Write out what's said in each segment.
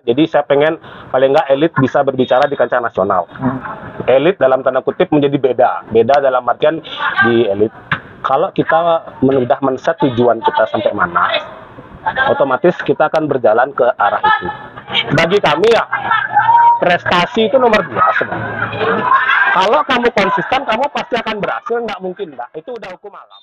Jadi saya pengen paling nggak elit bisa berbicara di kancah nasional. Elit dalam tanda kutip menjadi beda dalam artian di elit. Kalau kita sudah men-set tujuan kita sampai mana, otomatis kita akan berjalan ke arah itu. Bagi kami ya, prestasi itu nomor 2 sebenarnya. Kalau kamu konsisten, kamu pasti akan berhasil. Nggak mungkin enggak. Itu udah hukum alam.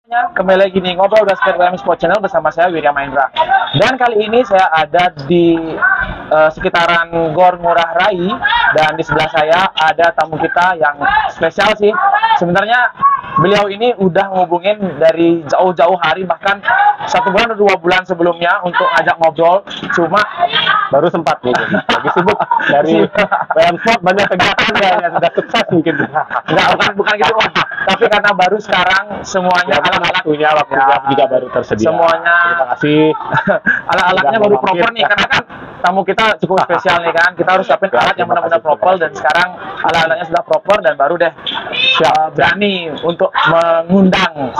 Kembali lagi nih ngobrol basket WM Sport Channel bersama saya Wirya Mahendra. Dan kali ini saya ada di sekitaran Gor Ngurah Rai, dan di sebelah saya ada tamu kita yang spesial sih. Sebenarnya beliau ini udah ngubungin dari jauh-jauh hari, bahkan 1 bulan atau 2 bulan sebelumnya untuk ngajak ngobrol, cuma baru sempat nih, lagi sibuk dari WM Sport, banyak kegiatan ya, sudah sukses mungkin. Enggak, bukan gitu Om. Tapi karena baru sekarang semuanya waktunya juga baru tersedia. Semuanya terima kasih. Alat-alatnya baru proper nih, karena kan tamu kita cukup spesial nih kan. Kita harus siapin alat yang benar-benar proper, dan sekarang alat-alatnya sudah proper dan baru deh berani untuk mengundang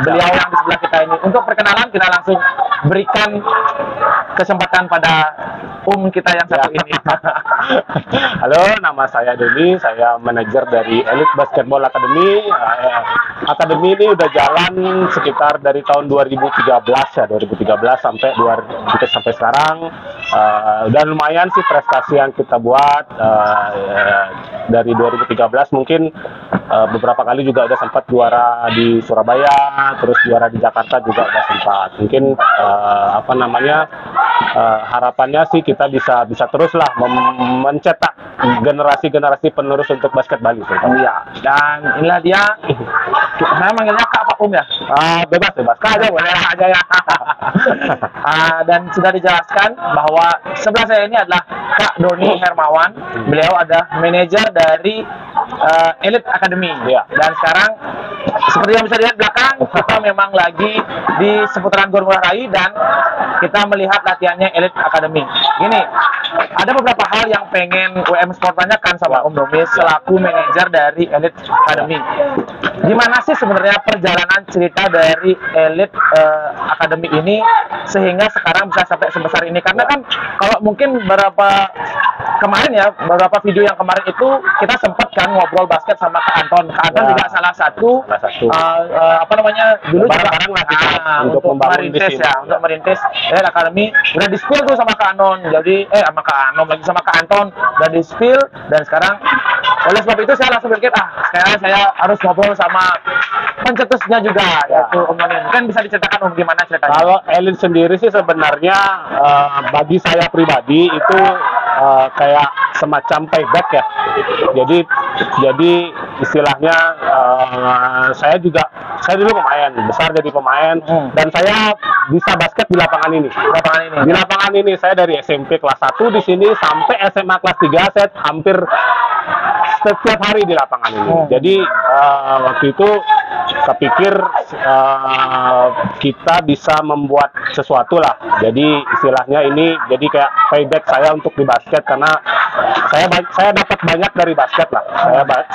beliau yang di sebelah kita ini. Untuk perkenalan kita langsung berikan kesempatan pada kita yang satu ini. Halo, nama saya Deni, saya manajer dari Elite Basketball Academy. Akademi ini udah jalan sekitar dari tahun 2013 ya, 2013 sampai sekarang. Udah lumayan sih prestasi yang kita buat. Dari 2013 mungkin beberapa kali juga udah sempat juara di Surabaya, terus juara di Jakarta juga udah sempat. Mungkin harapannya sih kita bisa teruslah mencetak generasi penerus untuk basket Bali. Iya. Dan inilah dia. Saya manggilnya Kak Pak ya. Bebas. Kak aja boleh aja ya. Dan sudah dijelaskan bahwa sebelah saya ini adalah Kak Doni Hermawan. Beliau ada manajer dari Elite Academy. Ya. Dan sekarang seperti yang bisa dilihat belakang, kita memang lagi di seputaran Gor Ngurah Rai dan kita melihat latihannya Elite Academy. Gini, ada beberapa hal yang pengen WM Sport tanyakan sama Om Domi selaku manajer dari Elite Academy. Gimana sih sebenarnya perjalanan cerita dari Elite Academy ini sehingga sekarang bisa sampai sebesar ini? Karena kan kalau mungkin beberapa video yang kemarin itu kita sempat kan ngobrol basket sama Kak Anton. Kak Anton juga salah satu dulu bareng-bareng lah kita untuk merintis untuk merintis Elite Academy. Udah di spill tuh sama Kak Anon. Jadi sama Kak Anon lagi sama Kak Anton udah di spill, dan sekarang oleh sebab itu saya langsung berpikir sekarang saya harus ngobrol sama pencetusnya juga, yaitu Om Doni. Mungkin bisa diceritakan Om gimana ceritanya? Kalau Elite sendiri sih sebenarnya bagi saya pribadi itu kayak semacam payback ya. Jadi istilahnya saya dulu pemain besar, jadi pemain dan saya bisa basket di lapangan ini. Di lapangan ini saya dari SMP kelas 1 di sini sampai SMA kelas 3 saya hampir setiap hari di lapangan ini. Jadi waktu itu kepikir kita bisa membuat sesuatu lah. Jadi istilahnya ini jadi kayak payback saya untuk di basket, karena saya dapat banyak dari basket lah.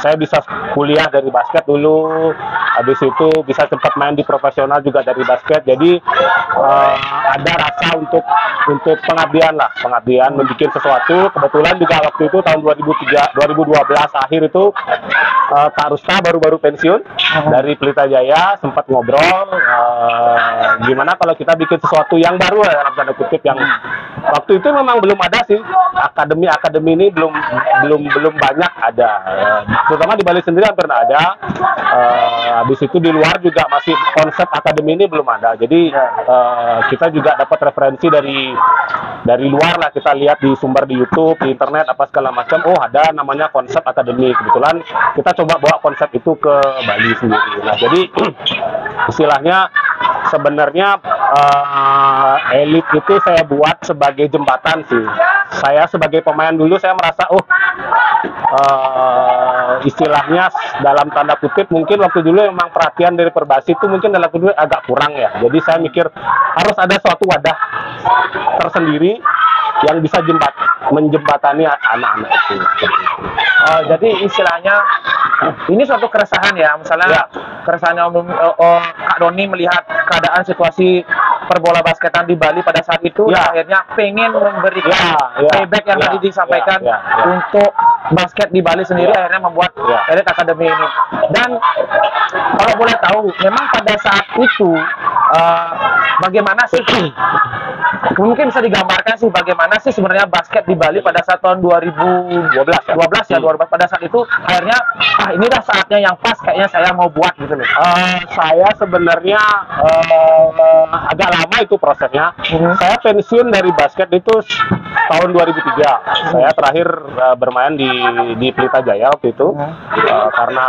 Saya bisa kuliah dari basket dulu, habis itu bisa cepat main di profesional juga dari basket. Jadi ada rasa untuk pengabdian membuat sesuatu. Kebetulan juga waktu itu tahun 2012 akhir itu Kak Rusta baru pensiun dari Pelita Jaya, sempat ngobrol gimana kalau kita bikin sesuatu yang baru ya, dalam tanda kutip, yang waktu itu memang belum ada sih. Akademi ini belum banyak ada, terutama di Bali sendiri hampir nggak ada. Habis itu di luar juga masih konsep akademi ini belum ada. Jadi kita juga dapat referensi dari luar lah, kita lihat di sumber di YouTube, di internet apa segala macam. Oh, ada namanya konsep akademi. Kebetulan kita coba bawa konsep itu ke Bali sendiri. Nah, jadi istilahnya sebenarnya Elite itu saya buat sebagai jembatan sih. Saya sebagai pemain dulu saya merasa istilahnya dalam tanda kutip mungkin waktu dulu memang perhatian dari Perbasi itu mungkin dalam kutip agak kurang ya. Jadi saya mikir harus ada suatu wadah tersendiri yang bisa menjembatani anak-anak itu. Oh, jadi istilahnya ini suatu keresahan ya, misalnya keresahannya Kak Doni melihat keadaan situasi perbola basketan di Bali pada saat itu, dan akhirnya pengen memberikan payback yang tadi disampaikan untuk basket di Bali sendiri, akhirnya membuat Elite Academy ini. Dan kalau boleh tahu, memang pada saat itu bagaimana sih? Mungkin bisa digambarkan sih bagaimana sih sebenarnya basket di Bali pada saat tahun 2012 ya, 2012 pada saat itu akhirnya inilah saatnya yang pas kayaknya saya mau buat gitu loh. Saya sebenarnya agak lama itu prosesnya. Saya pensiun dari basket itu tahun 2003. Saya terakhir bermain di Pelita Jaya waktu itu karena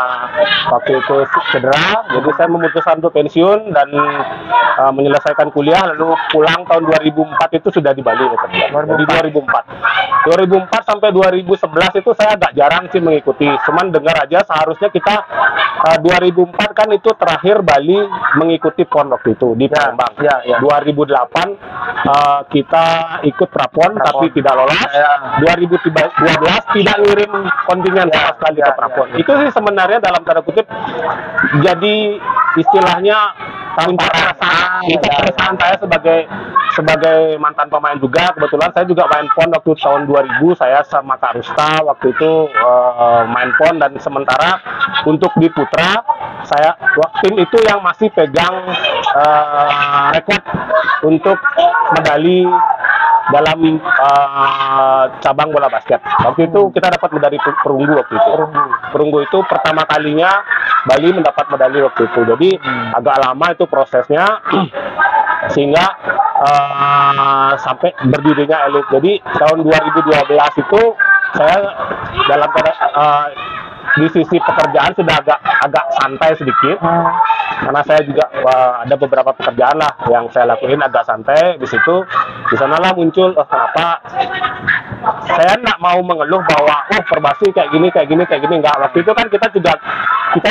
waktu itu cedera, jadi saya memutuskan untuk pensiun dan menyelesaikan kuliah, lalu pulang tahun 2004 itu sudah di Bali bekerja. Jadi 2004 sampai 2011 itu saya agak jarang sih mengikuti, cuman dengar aja seharusnya kita 2004 kan itu terakhir Bali mengikuti PON waktu itu di Palembang. 2008 kita ikut Prapon tapi tidak lolos. 2012 tidak ngirim kontingen sama sekali ke Prapon. Itu sih sebenarnya dalam tanda kutip jadi istilahnya puncak keresahan saya sebagai mantan pemain juga. Kebetulan saya juga main PON waktu tahun 2000, saya sama Kak Rusta waktu itu main PON, dan sementara untuk di Putra saya tim itu yang masih pegang rekor untuk medali dalam cabang bola basket. Waktu itu kita dapat medali perunggu waktu itu. Perunggu itu pertama kalinya Bali mendapat medali waktu itu. Jadi agak lama itu prosesnya sehingga sampai berdirinya Elite. Jadi tahun 2012 itu saya dalam di sisi pekerjaan sudah agak santai sedikit, karena saya juga ada beberapa pekerjaan lah yang saya lakuin agak santai. Di sanalah muncul kenapa saya nggak mau mengeluh bahwa Perbasi kayak gini enggak. Waktu itu kan kita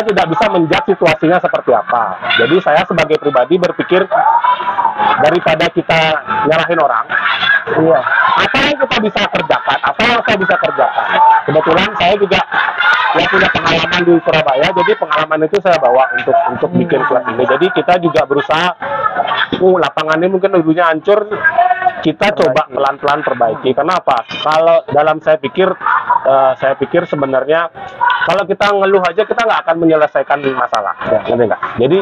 tidak bisa menjudge situasinya seperti apa. Jadi saya sebagai pribadi berpikir daripada kita nyalahin orang, apa yang kita bisa kerjakan, apa yang saya bisa kerjakan. Kebetulan saya juga punya pengalaman di Surabaya, jadi pengalaman itu saya bawa untuk bikin klub ini. Jadi kita juga berusaha, lapangannya mungkin dulunya hancur, kita coba pelan-pelan perbaiki. Kenapa? Kalau dalam saya pikir sebenarnya kalau kita ngeluh aja kita nggak akan menyelesaikan masalah, ngerti nggak? Jadi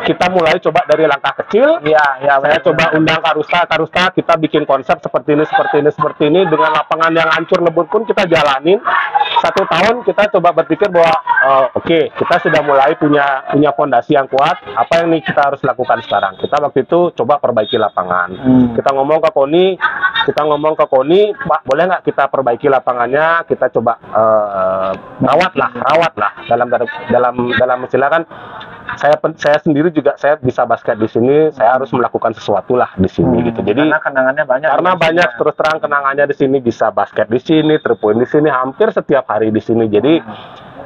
kita mulai coba dari langkah kecil. Saya coba undang Kak Rusta, kita bikin konsep seperti ini dengan lapangan yang hancur lebur pun kita jalanin. 1 tahun kita coba berpikir bahwa oke, kita sudah mulai punya fondasi yang kuat. Apa yang kita harus lakukan sekarang? Kita waktu itu coba perbaiki lapangan. Kita ngomong ke Koni, Pak, boleh nggak kita perbaiki lapangannya? Kita coba rawat lah dalam istilah kan. Saya sendiri juga saya bisa basket di sini, saya harus melakukan sesuatu lah di sini gitu. Jadi karena kenangannya banyak. Karena banyak terus terang kenangannya di sini, bisa basket di sini, 3 point di sini, hampir setiap hari di sini.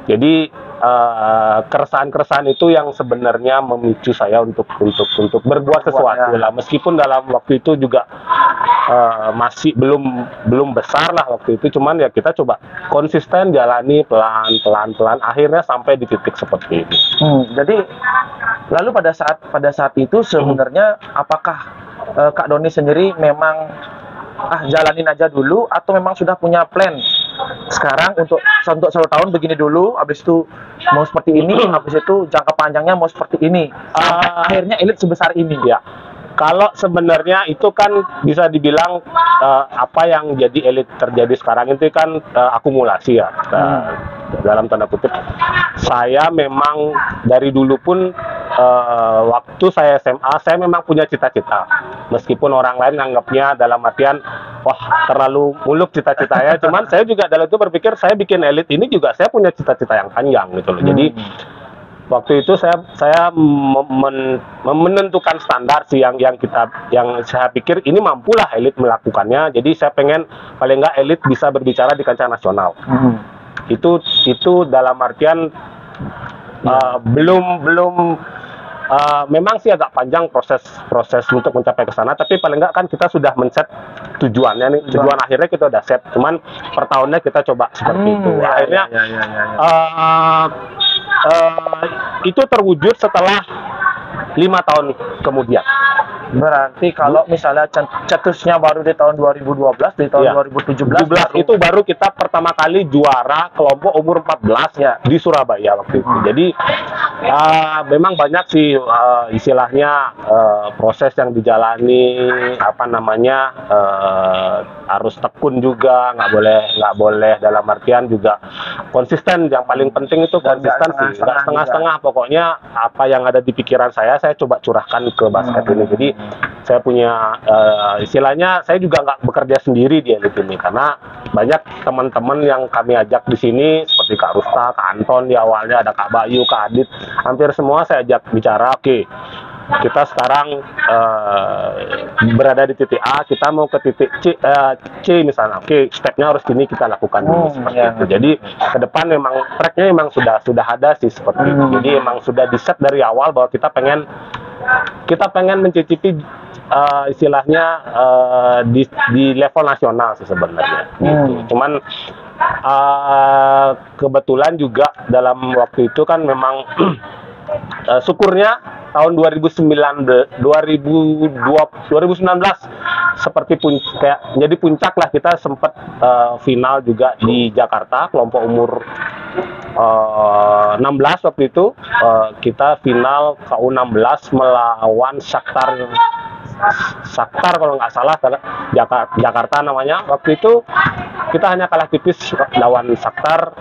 Jadi keresahan itu yang sebenarnya memicu saya untuk berbuat sesuatu lah, meskipun dalam waktu itu juga masih belum besar lah waktu itu, cuman ya kita coba konsisten jalani pelan akhirnya sampai di titik seperti ini. Jadi lalu pada saat itu sebenarnya apakah Kak Doni sendiri memang jalanin aja dulu, atau memang sudah punya plan sekarang untuk 1 tahun begini dulu, habis itu mau seperti ini, habis itu jangka panjangnya mau seperti ini, akhirnya Elite sebesar ini? Ya, kalau sebenarnya itu kan bisa dibilang apa yang jadi Elite terjadi sekarang itu kan akumulasi ya, dalam tanda kutip. Saya memang dari dulu pun waktu saya SMA saya memang punya cita-cita, meskipun orang lain nganggapnya dalam artian wah terlalu muluk cita-citanya, cuman saya juga dalam itu berpikir saya bikin Elite ini juga saya punya cita-cita yang panjang gitu loh. Jadi waktu itu saya menentukan standar sih yang saya pikir ini mampulah Elite melakukannya. Jadi saya pengen paling nggak Elite bisa berbicara di kancah nasional. Itu dalam artian memang sih agak panjang proses untuk mencapai ke sana, tapi paling nggak kan kita sudah men-set tujuannya nih, tujuan akhirnya kita udah set, cuman per tahunnya kita coba seperti itu. Akhirnya itu terwujud setelah 5 tahun kemudian. Berarti kalau misalnya cetusnya baru di tahun 2012, di tahun 2017 itu baru kita pertama kali juara kelompok umur 14 di Surabaya waktu itu. Jadi memang banyak sih istilahnya proses yang dijalani, apa namanya, harus tekun juga, nggak boleh dalam artian juga konsisten. Yang paling penting itu konsisten sih, nggak setengah-setengah. Pokoknya apa yang ada di pikiran saya coba curahkan ke basket ini. Jadi saya punya istilahnya, saya juga nggak bekerja sendiri di Elit ini, karena banyak teman-teman yang kami ajak di sini seperti Kak Rusta, Kak Anton di awalnya, ada Kak Bayu, Kak Adit, hampir semua saya ajak bicara. Oke, kita sekarang berada di titik A, kita mau ke titik C misalnya. Oke, stepnya harus gini, kita lakukan dulu seperti itu. Jadi ke depan memang tracknya memang sudah ada sih seperti itu. Jadi emang sudah di set dari awal bahwa kita pengen mencicipi istilahnya di level nasional sih sebenarnya. Gitu. Cuman kebetulan juga dalam waktu itu kan memang syukurnya tahun 2019 seperti kayak jadi puncak lah, kita sempat final juga di Jakarta kelompok umur 16 waktu itu. Kita final KU16 melawan Shakhtar kalau nggak salah, Jakarta namanya. Waktu itu kita hanya kalah tipis lawan Shakhtar,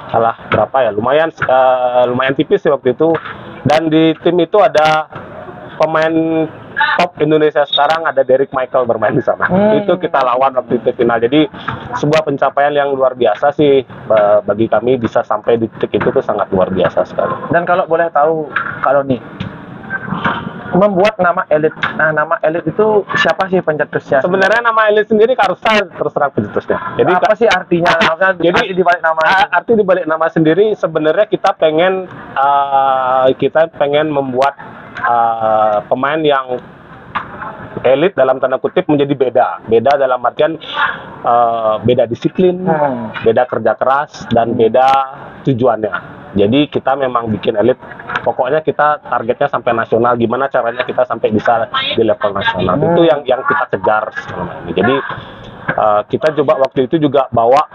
kalah berapa ya, lumayan tipis sih waktu itu. Dan di tim itu ada pemain top Indonesia sekarang, ada Derek Michael bermain di sana. Itu kita lawan waktu itu final. Jadi sebuah pencapaian yang luar biasa sih bagi kami, bisa sampai di titik itu tuh sangat luar biasa sekali. Dan kalau boleh tahu, kalau nih membuat nama Elit, nama Elit itu siapa sih pencetusnya? Sebenarnya nama Elit sendiri Karusa terserah pencetusnya. Jadi apa sih artinya? Jadi di balik nama arti di balik nama sendiri sebenarnya kita pengen membuat pemain yang elit dalam tanda kutip menjadi beda dalam artian beda disiplin, beda kerja keras, dan beda tujuannya. Jadi kita memang bikin Elit, pokoknya kita targetnya sampai nasional. Gimana caranya kita sampai bisa di level nasional, itu yang kita kejar selama ini. Jadi kita coba waktu itu juga bawa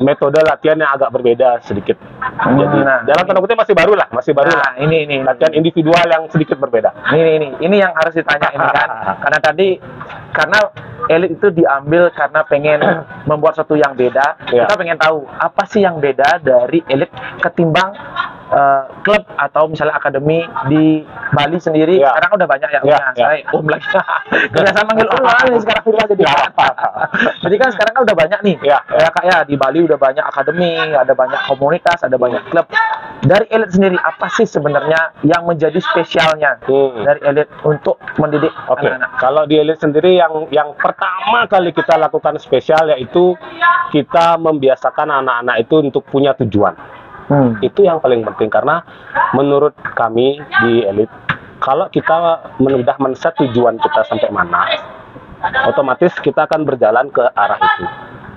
metode latihan yang agak berbeda sedikit. Jadi dalam tanda kutip masih baru lah. Ini latihan individual yang sedikit berbeda. Ini yang harus ditanya ini kan. Karena Elit itu diambil karena pengen membuat sesuatu yang beda. Kita pengen tahu apa sih yang beda dari Elit ketimbang klub atau misalnya akademi di Bali sendiri. Sekarang udah banyak ya. Saya lagi kebiasaan manggil nih sekarang jadi apa. Jadi kan sekarang kan udah banyak nih. Kayak di Bali udah banyak akademi, ada banyak komunitas, ada banyak klub. Dari Elit sendiri apa sih sebenarnya yang menjadi spesialnya dari Elit untuk mendidik anak-anak? Kalau di Elit sendiri yang pertama kali kita lakukan spesial yaitu kita membiasakan anak-anak itu untuk punya tujuan. Itu yang paling penting, karena menurut kami di Elit, kalau kita sudah men-set tujuan kita sampai mana, otomatis kita akan berjalan ke arah itu.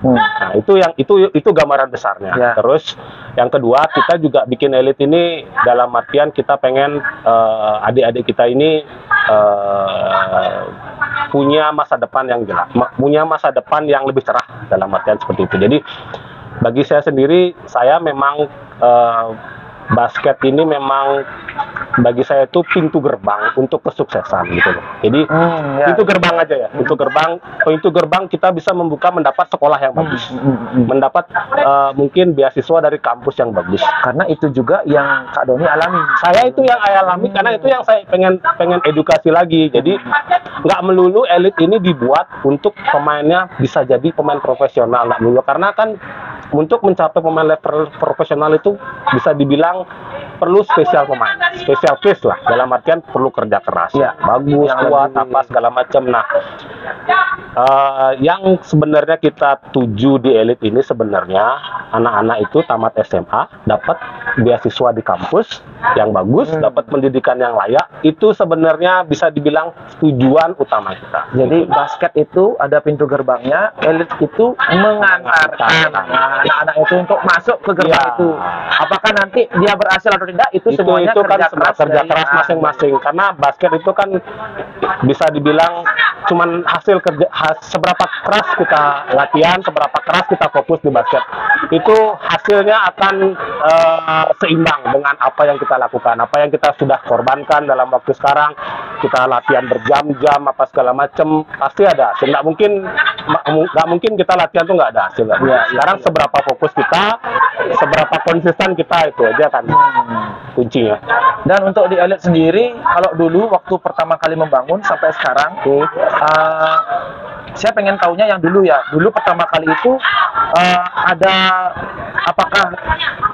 Nah, itu gambaran besarnya. Terus yang kedua, kita juga bikin Elit ini dalam artian kita pengen adik-adik kita ini punya masa depan yang jelas, punya masa depan yang lebih cerah dalam artian seperti itu. Jadi bagi saya sendiri, saya memang basket ini memang bagi saya itu pintu gerbang untuk kesuksesan gitu loh. Jadi pintu gerbang aja ya, pintu gerbang kita bisa mendapat sekolah yang bagus, mendapat mungkin beasiswa dari kampus yang bagus. Karena itu juga yang Kak Doni alami. Saya itu yang alami, karena itu yang saya pengen edukasi lagi. Jadi nggak melulu Elit ini dibuat untuk pemainnya bisa jadi pemain profesional, nggak melulu, karena kan untuk mencapai pemain level profesional itu bisa dibilang perlu spesial pemain, spesial case lah, dalam artian perlu kerja keras, bagus, kuat, apa segala macam. Nah, yang sebenarnya kita tuju di Elit ini sebenarnya anak-anak itu tamat SMA dapat beasiswa di kampus yang bagus, dapat pendidikan yang layak, itu sebenarnya bisa dibilang tujuan utama kita. Jadi basket itu ada pintu gerbangnya, elit itu mengantarkan anak-anak itu untuk masuk ke gerbang Ya. itu. Apakah nanti dia berhasil atau tidak itu semuanya Itu kan kerja dari- keras masing-masing, karena basket itu kan bisa dibilang cuman hasil kerja, seberapa keras kita latihan, seberapa keras kita fokus di basket, itu hasilnya akan seimbang dengan apa yang kita lakukan, apa yang kita sudah korbankan dalam waktu sekarang. Kita latihan berjam-jam apa segala macam, pasti ada hasil. Nggak mungkin kita latihan tuh nggak ada hasil. Sekarang seberapa fokus kita, seberapa konsisten kita, itu aja kan kuncinya. Dan untuk di elit sendiri, kalau dulu waktu pertama kali membangun sampai sekarang, saya pengen tahunya yang dulu ya. Dulu pertama kali itu apakah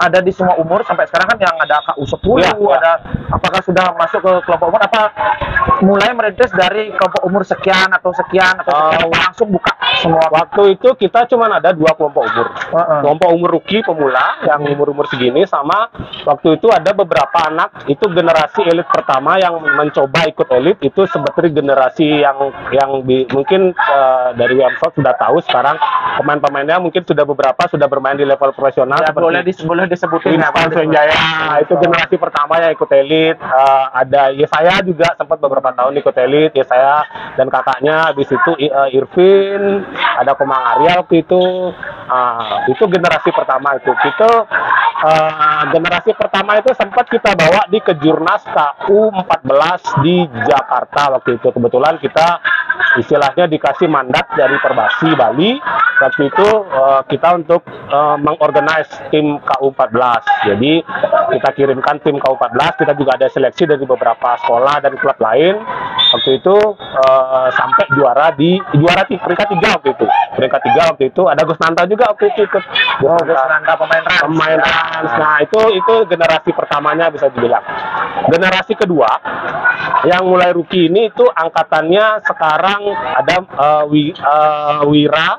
ada di semua umur sampai sekarang kan yang ada KU10, Ya. ada apakah sudah masuk ke kelompok umur apa mulai merintis dari kelompok umur sekian atau sekian apa langsung buka semua? Waktu itu kita cuma ada 2 kelompok umur. Kelompok umur rookie pemula yang umur-umur segini, sama waktu itu ada beberapa anak, itu generasi elit pertama yang mencoba ikut elit, itu sebetulnya generasi mungkin dari WMSOT sudah tahu sekarang pemain-pemainnya mungkin sudah beberapa sudah bermain di level profesional. Ya, boleh disebutin ya, Winston Senjaya, itu generasi pertama yang ikut elit. Ada saya juga sempat beberapa tahun ikut elit, saya dan kakaknya. Habis itu Irvin, ada Komang Arya waktu itu. Itu generasi pertama itu. Generasi pertama itu sempat kita bawa di Kejurnas KU14 di Jakarta waktu itu. Kebetulan kita istilahnya dikasih mandat dari Perbasi Bali waktu itu, kita untuk mengorganize tim KU14. Jadi kita kirimkan tim KU14, kita juga ada seleksi dari beberapa sekolah dan klub lain. Waktu itu sampai peringkat 3 waktu itu. Peringkat 3 waktu itu ada Gus Nanta juga waktu itu ikut. Gus Nanta pemain Rans. Nah, itu generasi pertamanya bisa dibilang. Generasi kedua yang mulai rookie ini itu angkatannya sekarang ada Wira,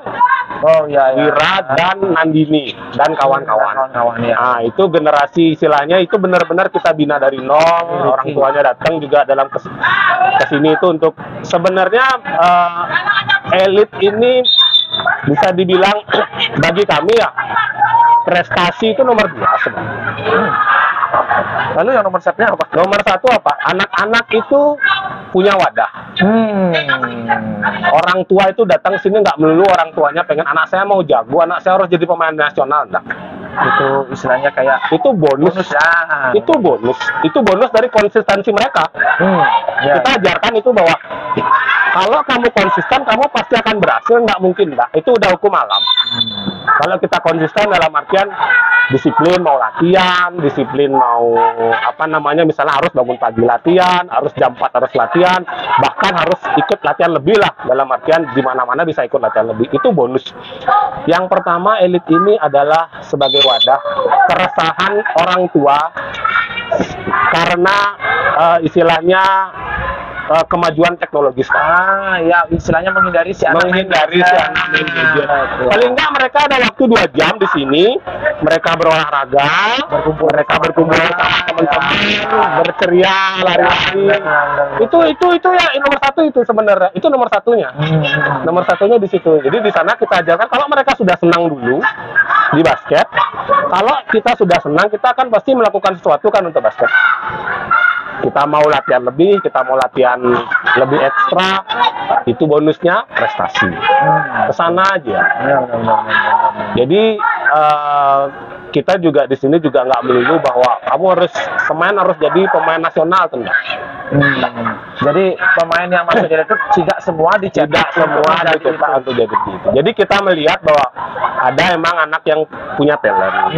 Wira dan Nandini dan kawan-kawan. Ya. Nah, itu generasi istilahnya itu benar-benar kita bina dari nol. Orang tuanya datang juga dalam kesini itu untuk sebenarnya elit ini bisa dibilang bagi kami ya, prestasi itu nomor 2 sebenarnya. Lalu yang nomor satunya apa? Nomor 1 apa? Anak-anak itu punya wadah. Orang tua itu datang sini nggak melulu orang tuanya pengen anak saya mau jago, anak saya harus jadi pemain nasional. Enggak. Itu istilahnya kayak Itu bonus. ya. Itu bonus dari konsistensi mereka. Kita ajarkan itu bahwa kalau kamu konsisten, kamu pasti akan berhasil. Nggak mungkin enggak. Itu udah hukum alam. Kalau kita konsisten dalam artian disiplin mau latihan, disiplin mau misalnya harus bangun pagi latihan, harus jam 4 harus latihan, bahkan harus ikut latihan lebih lah, dalam artian di mana-mana bisa ikut latihan lebih. Itu bonus. Yang pertama, elit ini adalah sebagai wadah keresahan orang tua karena istilahnya kemajuan teknologi sekarang. Ya istilahnya menghindari si anak main gadget. Paling nggak mereka ada waktu 2 jam di sini, mereka berolahraga, mereka berkumpul sama teman-teman, berceria, lari-lari. Itu ya nomor 1 itu sebenarnya. Itu nomor satunya. Nomor satunya di situ. Jadi di sana kita ajarkan kalau mereka sudah senang dulu di basket, kalau kita sudah senang, kita akan pasti melakukan sesuatu kan untuk basket. Kita mau latihan lebih, kita mau latihan lebih ekstra, itu bonusnya prestasi. Kesana aja. Jadi kita juga di sini juga nggak melulu bahwa kamu harus jadi pemain nasional, tenang. Jadi pemain yang masuk jadi itu tidak semua dicetak untuk jadi gitu. Jadi kita melihat bahwa ada emang anak yang punya talent.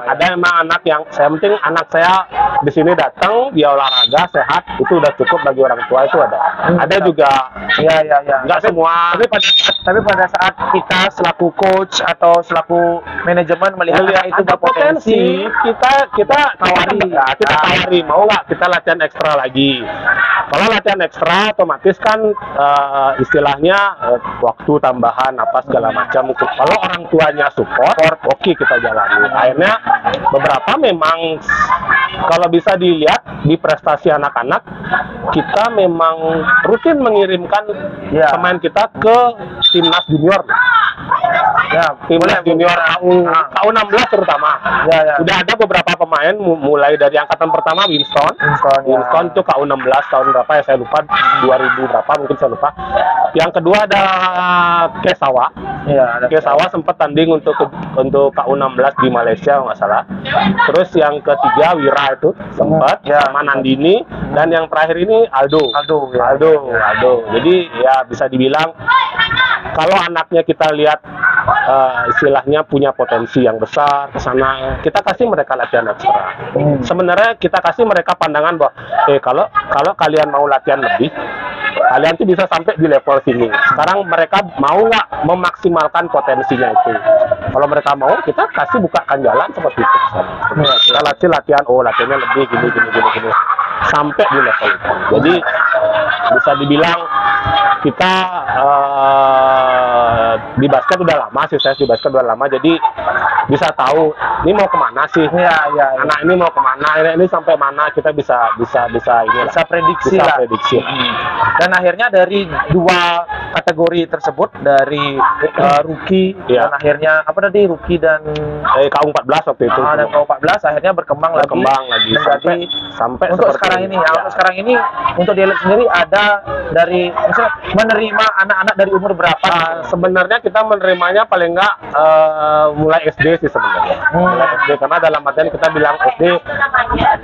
Ada emang anak yang penting anak saya di sini datang, dia olahraga sehat, itu udah cukup bagi orang tua, itu ada. Ada juga nggak semua. Tapi pada saat kita selaku coach atau selaku manajemen melihat itu berpotensi, kita tawari, mau nggak kita latihan ekstra ekstra lagi. Kalau latihan ekstra otomatis kan istilahnya waktu tambahan apa segala macam. Kalau orang tuanya support, oke kita jalani. Akhirnya beberapa memang kalau bisa dilihat di prestasi anak-anak, kita memang rutin mengirimkan pemain kita ke timnas junior. Ya, timnas junior KU16 terutama. Sudah ada beberapa pemain mulai dari angkatan pertama Winston itu KU16 tahun berapa ya saya lupa, 2000 berapa mungkin saya lupa. Yang kedua ada Kesawa. Kesawa sempat tanding untuk KU16 di Malaysia nggak salah. Terus yang ketiga Wira itu sempat sama Nandini, dan yang terakhir ini Aldo. Jadi ya bisa dibilang kalau anaknya kita lihat istilahnya punya potensi yang besar ke sana, kita kasih mereka latihan ekstra. Sebenarnya kita kasih mereka pandangan bahwa kalau kalian mau latihan lebih, kalian tuh bisa sampai di level sini. Sekarang mereka mau nggak memaksimalkan potensinya itu? Kalau mereka mau, kita kasih bukakan jalan seperti itu. Kita latihan, latihannya lebih gini sampai di level itu. Jadi bisa dibilang kita di basket udah lama sih, saya di basket udah lama, jadi bisa tahu ini mau kemana sih, anak ini mau kemana, ini sampai mana, kita bisa prediksi. Dan akhirnya dari dua kategori tersebut, dari rookie dan akhirnya rookie dan KU14 waktu itu, dan KU14 akhirnya berkembang lagi sampai untuk sekarang ini. Untuk sekarang ini untuk di Elite sendiri ada dari misalnya menerima anak-anak dari umur berapa? Sebenarnya kita menerimanya paling nggak mulai SD sih sebenarnya. Mulai SD, karena dalam artian kita bilang SD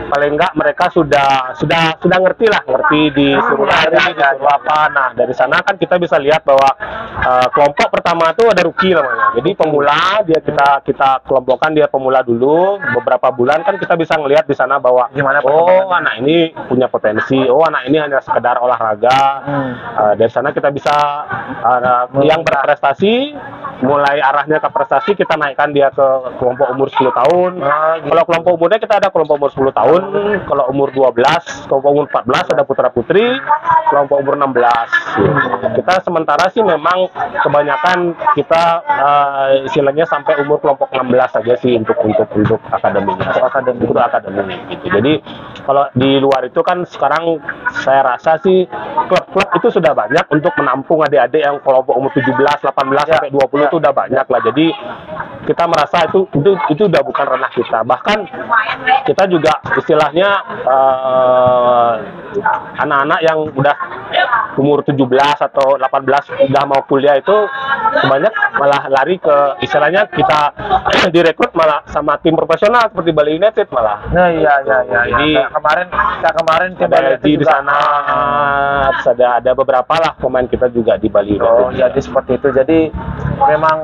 paling nggak mereka sudah ngerti disuruh lari, disuruh apa. Nah dari sana kan kita bisa lihat bahwa kelompok pertama itu ada rookie namanya. Jadi pemula kita kelompokkan dia pemula dulu beberapa bulan, kan kita bisa ngelihat di sana bahwa anak ini punya potensi, anak ini hanya sekedar olahraga. Dari sana kita bisa yang berprestasi, mulai arahnya ke prestasi, kita naikkan dia ke kelompok umur 10 tahun. Kalau kelompok umurnya kita ada kelompok umur 10 tahun, kalau umur 12, kelompok umur 14 ada putra putri, kelompok umur 16. Kita sementara sih memang kebanyakan kita istilahnya sampai umur kelompok 16 saja sih untuk akademinya. Untuk akademi gitu. Jadi kalau di luar itu kan sekarang saya rasa sih klub-klub itu sudah banyak untuk menampung adik-adik yang kelompok umur 17, 18 sampai 20 itu udah banyak lah. Jadi kita merasa itu udah bukan ranah kita. Bahkan kita juga istilahnya anak-anak yang udah umur 17 atau 18 udah mau kuliah itu banyak malah lari ke istilahnya kita direkrut malah sama tim profesional seperti Bali United malah. Jadi kemarin tim Bali United di sana ada beberapa lah pemain kita juga di Bali United. Jadi seperti itu. Jadi memang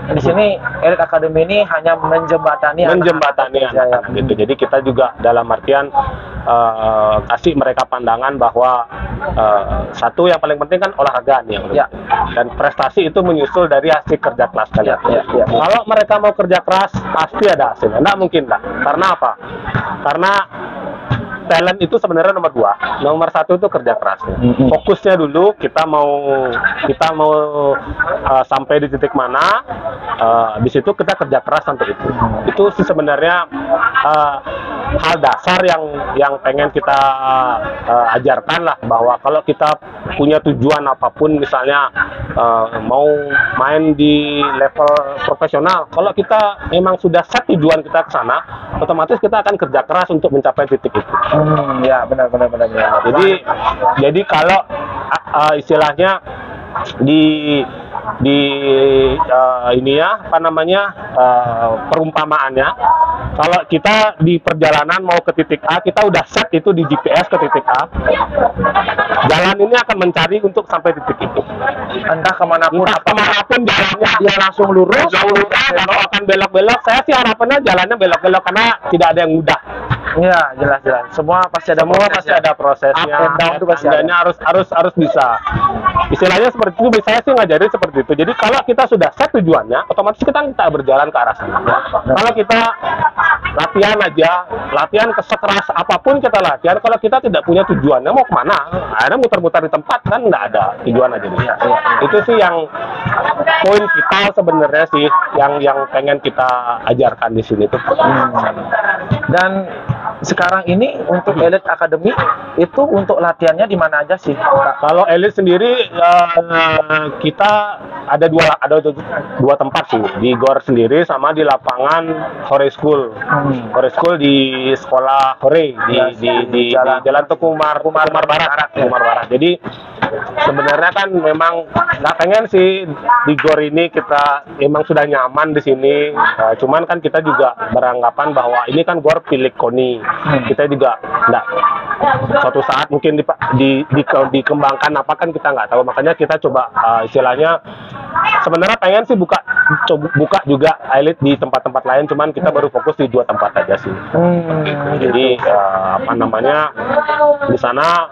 di sini Elite Academy ini hanya menjembatani anak-anak gitu. Jadi kita juga dalam artian kasih mereka pandangan bahwa satu yang paling penting kan olahraga nih dan prestasi itu menyusul dari hasil kerja keras kalian. Kalau mereka mau kerja keras pasti ada hasilnya, nggak mungkin lah. Karena apa? Karena talent itu sebenarnya nomor 2, nomor 1 itu kerja keras. Fokusnya dulu kita mau sampai di titik mana, di situ kita kerja keras sampai itu. Itu sih sebenarnya hal dasar yang pengen kita ajarkan lah, bahwa kalau kita punya tujuan apapun, misalnya mau main di level profesional, kalau kita memang sudah set tujuan kita ke sana, otomatis kita akan kerja keras untuk mencapai titik itu. Benar. Jadi kalau istilahnya di perumpamaannya, kalau kita di perjalanan mau ke titik A, kita udah set itu di GPS ke titik A. jalan ini akan mencari untuk sampai titik itu. Entah kemanapun, Entah kemanapun jalannya, dia langsung lurus, kalau akan belok-belok, saya sih harapannya jalannya belok-belok karena tidak ada yang mudah. Iya, jelas-jelas. Semua pasti ada Semua proses pasti ya. ada prosesnya. Up and down itu pasti ada. Tandanya harus bisa. Istilahnya seperti itu, saya sih ngajarin seperti itu. Jadi kalau kita sudah set tujuannya, otomatis kita berjalan ke arah sana. Kalau kita latihan aja, latihan sekeras apapun kita latihan, kalau kita tidak punya tujuannya mau kemana, akhirnya muter-muter di tempat kan nggak ada tujuan aja. Iya. Itu sih yang poin kita sebenarnya sih, yang pengen kita ajarkan di sini tuh. Dan sekarang ini untuk Elite Academy itu untuk latihannya di mana aja sih, Kak? Kalau Elite sendiri kita ada dua tempat sih, di GOR sendiri sama di lapangan Hore School. Hore School di sekolah Hore di Jalan Tuku Umar Barat. Umar Barat. Jadi sebenarnya kan memang nggak pengen sih di GOR ini kita emang sudah nyaman di sini. Cuman kan kita juga beranggapan bahwa ini kan GOR Pilik Koni. Kita juga nggak suatu saat mungkin dikembangkan apa kan kita nggak tahu. Makanya kita coba istilahnya sebenarnya pengen sih buka juga Elite di tempat-tempat lain. Cuman kita baru fokus di dua tempat aja sih. Jadi apa namanya di sana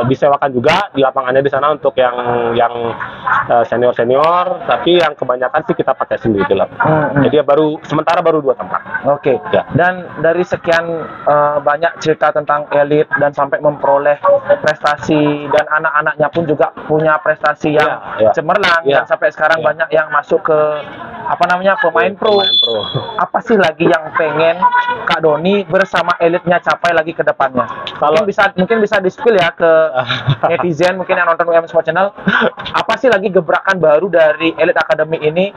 disewakan juga di lapangannya di sana untuk yang senior, tapi yang kebanyakan sih kita pakai sendiri lah. Jadi sementara baru dua tempat. Oke. Ya. Dan dari sekian banyak cerita tentang Elite dan sampai memperoleh prestasi dan anak-anaknya pun juga punya prestasi yang cemerlang dan sampai sekarang banyak yang masuk ke pemain pro. Apa sih lagi yang pengen Kak Doni bersama Elite-nya capai lagi ke depannya? Mungkin bisa di-spill ya ke netizen mungkin yang nonton WM Sport Channel. Apa sih lagi gebrakan baru dari Elite Academy ini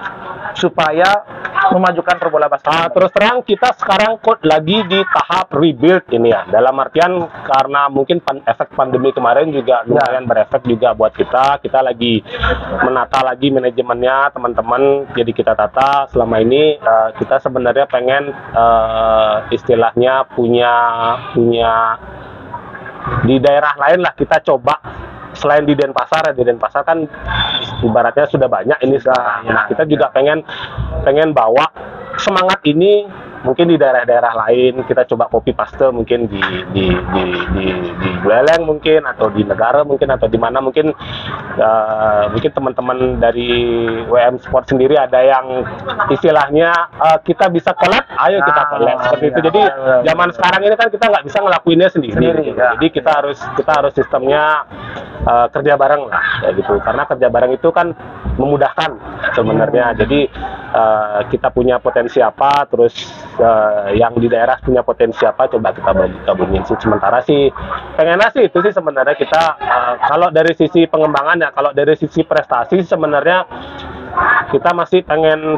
supaya memajukan perbola basket? Terus terang kita sekarang lagi di tahap rebuild ini ya. Dalam artian karena mungkin efek pandemi kemarin juga lumayan berefek juga buat kita. Kita lagi menata lagi manajemennya teman-teman. Jadi kita tata selama ini kita sebenarnya pengen istilahnya punya di daerah lain lah kita coba. Selain di Denpasar kan ibaratnya sudah banyak ini sekarang. Nah, kita juga pengen bawa semangat ini mungkin di daerah-daerah lain. Kita coba copy paste mungkin di Buleleng mungkin, atau di negara mungkin, atau di mana mungkin teman-teman dari WM Sport sendiri ada yang istilahnya kita bisa collab, ayo kita collab seperti itu. Jadi zaman sekarang ini kan kita nggak bisa ngelakuinnya sendiri. Jadi kita harus sistemnya kerja bareng lah kayak gitu, karena kerja bareng itu kan memudahkan sebenarnya. Jadi kita punya potensi apa, terus yang di daerah punya potensi apa, coba kita gabungin sih. Sementara sih pengennya sih itu sih sebenarnya kita kalau dari sisi pengembangan ya, kalau dari sisi prestasi sebenarnya kita masih pengen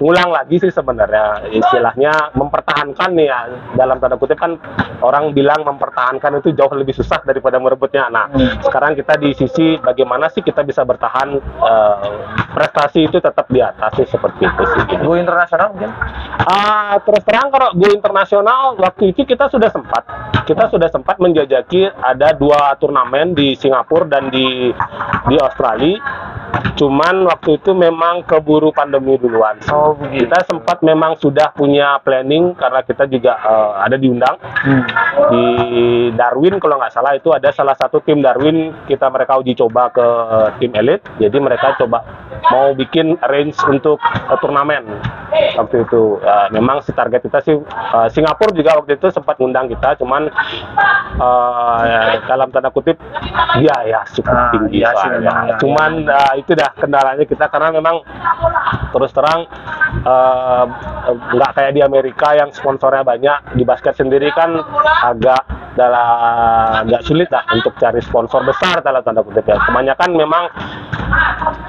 ngulang lagi sih sebenarnya, istilahnya mempertahankan nih ya, dalam tanda kutip kan orang bilang mempertahankan itu jauh lebih susah daripada merebutnya. Nah sekarang kita di sisi bagaimana sih kita bisa bertahan, prestasi itu tetap di atas sih, seperti itu sih. Go internasional mungkin? Terus terang kalau go internasional waktu itu kita sudah sempat menjajaki ada 2 turnamen di Singapura dan di Australia. Cuman waktu itu memang keburu pandemi duluan. Kita sempat memang sudah punya planning karena kita juga ada diundang di Darwin kalau nggak salah, itu ada salah satu tim Darwin mereka uji coba ke tim Elite. Jadi mereka coba mau bikin arrange untuk turnamen waktu itu. Memang si target kita sih Singapura juga waktu itu sempat ngundang kita, cuman dalam tanda kutip biaya cukup tinggi. Cuman itu dah kendalanya kita, karena memang terus terang nggak kayak di Amerika yang sponsornya banyak. Di basket sendiri kan agak sulit lah untuk cari sponsor besar dalam tanda kutip ya. Kebanyakan memang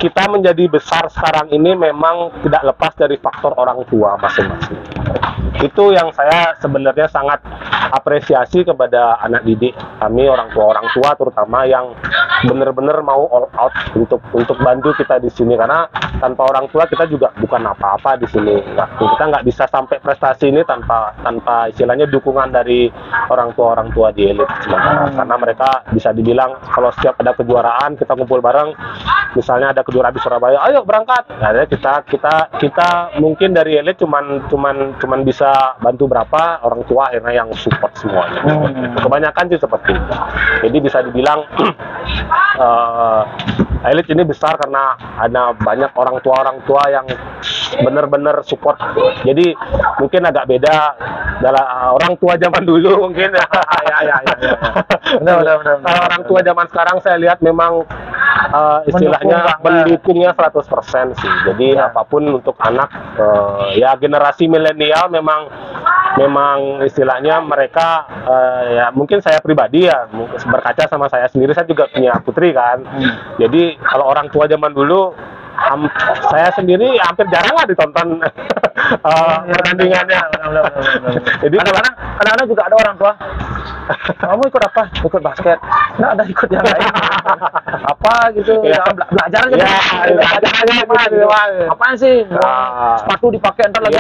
kita menjadi besar sekarang ini memang tidak lepas dari faktor orang tua masing-masing. Itu yang saya sebenarnya sangat apresiasi kepada anak didik kami, orang tua terutama yang bener-bener mau all out untuk bantu kita di sini, karena tanpa orang tua kita juga bukan apa-apa di sini. Kita nggak bisa sampai prestasi ini tanpa istilahnya dukungan dari orang tua di elit sementara. Karena mereka bisa dibilang kalau setiap ada kejuaraan kita kumpul bareng, misalnya ada kejuaraan di Surabaya, ayo berangkat. Nah, kita mungkin dari elit cuman bisa bantu berapa, orang tua akhirnya yang support semuanya. Kebanyakan sih seperti itu. Jadi bisa dibilang elit ini besar karena ada banyak orang tua yang benar-benar support. Jadi mungkin agak beda dalam orang tua zaman dulu mungkin. Benar. Orang tua zaman sekarang saya lihat memang istilahnya mendukungnya 100% sih. Jadi apapun untuk anak, ya generasi milenial memang istilahnya mereka ya mungkin saya pribadi ya berkaca sama saya sendiri, saya juga punya putri kan. Jadi kalau orang tua zaman dulu saya sendiri hampir jarang lah ditonton pertandingannya. Jadi kadang-kadang juga ada orang tua, kamu ikut apa? Ikut basket? Nggak ada ikut yang lain. Apa gitu? Ya, belajar aja. Apaan sih? Sepatu dipakai ntar lagi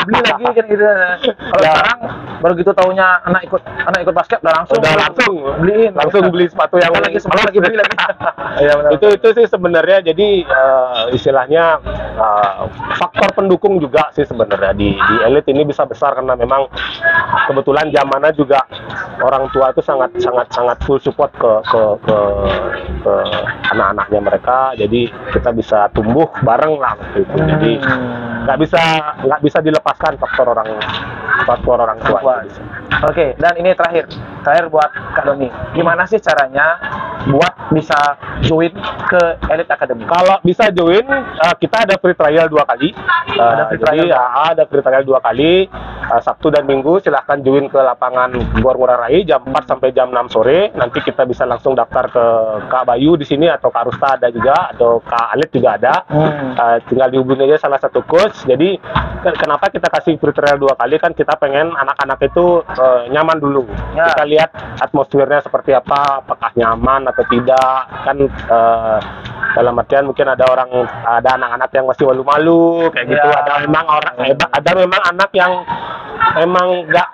beli lagi kan gitu. Kalau sekarang begitu taunya anak ikut basket langsung beliin, langsung beli sepatu yang lagi beli lagi. Itu sih sebenarnya. Jadi istilahnya faktor pendukung juga sih sebenarnya di elit ini bisa besar karena memang kebetulan zamannya juga orang tua itu sangat full support ke anak-anaknya mereka. Jadi kita bisa tumbuh bareng lah gitu. Jadi nggak bisa dilepaskan faktor orang tua. Oke, dan ini terakhir buat Kak Doni, gimana sih caranya buat bisa join ke Elite Academy? Kalau bisa join, kita ada free trial 2 kali. Ada free trial 2 kali, Sabtu dan Minggu. Silahkan join ke lapangan Gor Ngurah Rai jam 4 sampai jam 6 sore. Nanti kita bisa langsung daftar ke Kak Bayu di sini, atau Kak Rusta ada juga, atau Kak Alit juga ada. Tinggal dihubungi aja salah satu coach. Jadi kenapa kita kasih free trial 2 kali, kan kita pengen anak-anak itu nyaman dulu. Kita lihat atmosfernya seperti apa, apakah nyaman atau tidak. Kan dalam artian mungkin ada anak-anak yang masih malu-malu kayak gitu. Ada memang anak yang emang nggak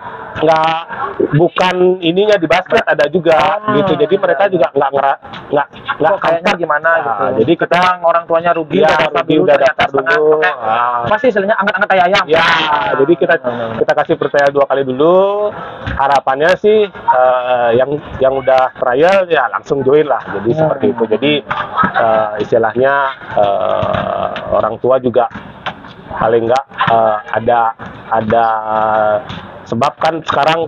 bukan ininya di basket, ada juga gitu. Jadi mereka juga nggak kayaknya gimana gitu. Jadi kita orang tuanya rugi, udah daftar dulu. Pasti istilahnya angkat-angkat kayak ayam. Ya, jadi kita kasih percaya 2 kali dulu. Harapannya sih yang udah trial ya langsung join lah. Jadi seperti itu. Jadi istilahnya orang tua juga paling nggak ada sebab kan sekarang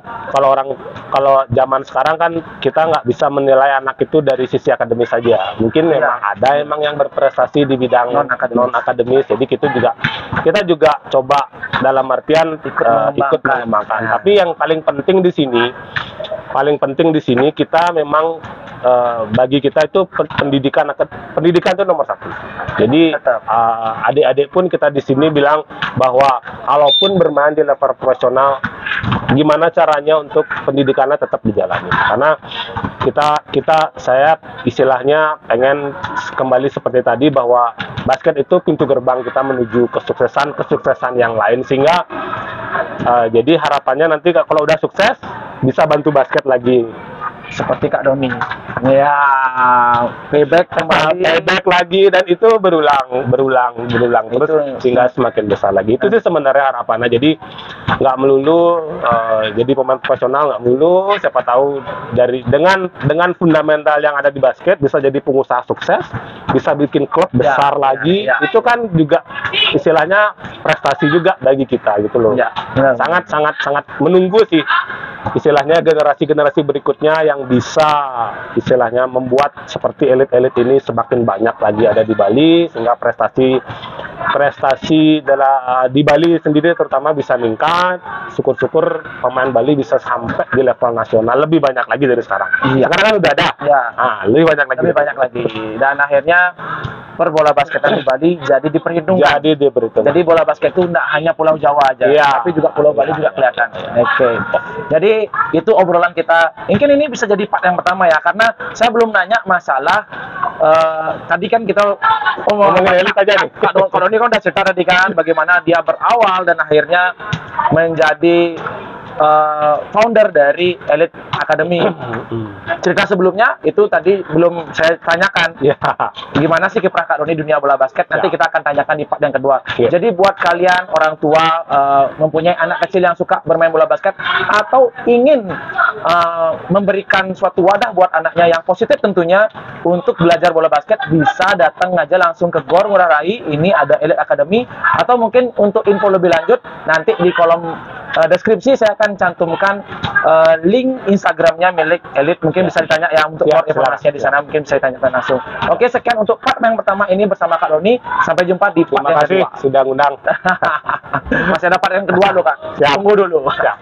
kalau zaman sekarang kan kita nggak bisa menilai anak itu dari sisi akademis saja. Mungkin memang ada yang berprestasi di bidang non akademis. Jadi kita juga coba dalam artian ikut mengembangkan. Tapi yang paling penting di sini kita memang bagi kita itu pendidikan itu nomor 1. Jadi adik-adik pun kita di sini bilang bahwa kalaupun bermain di level profesional, gimana caranya untuk pendidikannya tetap dijalani. Karena saya istilahnya pengen kembali seperti tadi, bahwa basket itu pintu gerbang kita menuju kesuksesan yang lain. Sehingga jadi harapannya nanti kalau udah sukses bisa bantu basket lagi seperti Kak Doni. Ya, payback lagi, dan itu berulang terus sehingga semakin besar lagi. Itu sih sebenarnya harapannya. Jadi nggak melulu jadi pemain profesional, nggak melulu. Siapa tahu dengan fundamental yang ada di basket bisa jadi pengusaha sukses, bisa bikin klub besar lagi. Itu kan juga istilahnya prestasi juga bagi kita gitu loh. Sangat menunggu sih istilahnya generasi berikutnya yang bisa istilahnya membuat seperti elit-elit ini semakin banyak lagi ada di Bali, sehingga prestasi di Bali sendiri terutama bisa meningkat. Syukur-syukur pemain Bali bisa sampai di level nasional lebih banyak lagi dari sekarang. Karena kan udah ada. Lebih banyak lagi. Dan akhirnya bola basketan di Bali jadi diperhitungkan. Jadi bola basket itu tidak hanya Pulau Jawa aja, tapi juga Pulau Bali juga kelihatan. Oke. Jadi Oke, itu obrolan kita. Mungkin ini bisa jadi part yang pertama ya, karena saya belum nanya masalah tadi kan kita Ngomongin elit aja nih. Kak Doni kan udah cerita tadi kan bagaimana dia berawal dan akhirnya menjadi founder dari Elite Academy. Cerita sebelumnya itu tadi belum saya tanyakan. Ya. Gimana sih kiprah Kak Doni dunia bola basket? Nanti Ya. kita akan tanyakan di part yang kedua. Ya. Jadi buat kalian orang tua mempunyai anak kecil yang suka bermain bola basket atau ingin memberikan suatu wadah buat anaknya yang positif tentunya untuk belajar bola basket, bisa datang aja langsung ke Gor Ngurah Rai. Ini ada Elite Academy, atau mungkin untuk info lebih lanjut nanti di kolom deskripsi saya akan cantumkan link Instagramnya milik Elite. Mungkin bisa ditanya ya untuk Ya, more informasinya di sana, mungkin bisa ditanyakan langsung. Oke, sekian untuk part yang pertama ini bersama Kak Doni. Sampai jumpa di part Terima yang kasih kedua. sudah ngundang. Masih ada part yang kedua loh Kak. Siap. Tunggu dulu. Ya.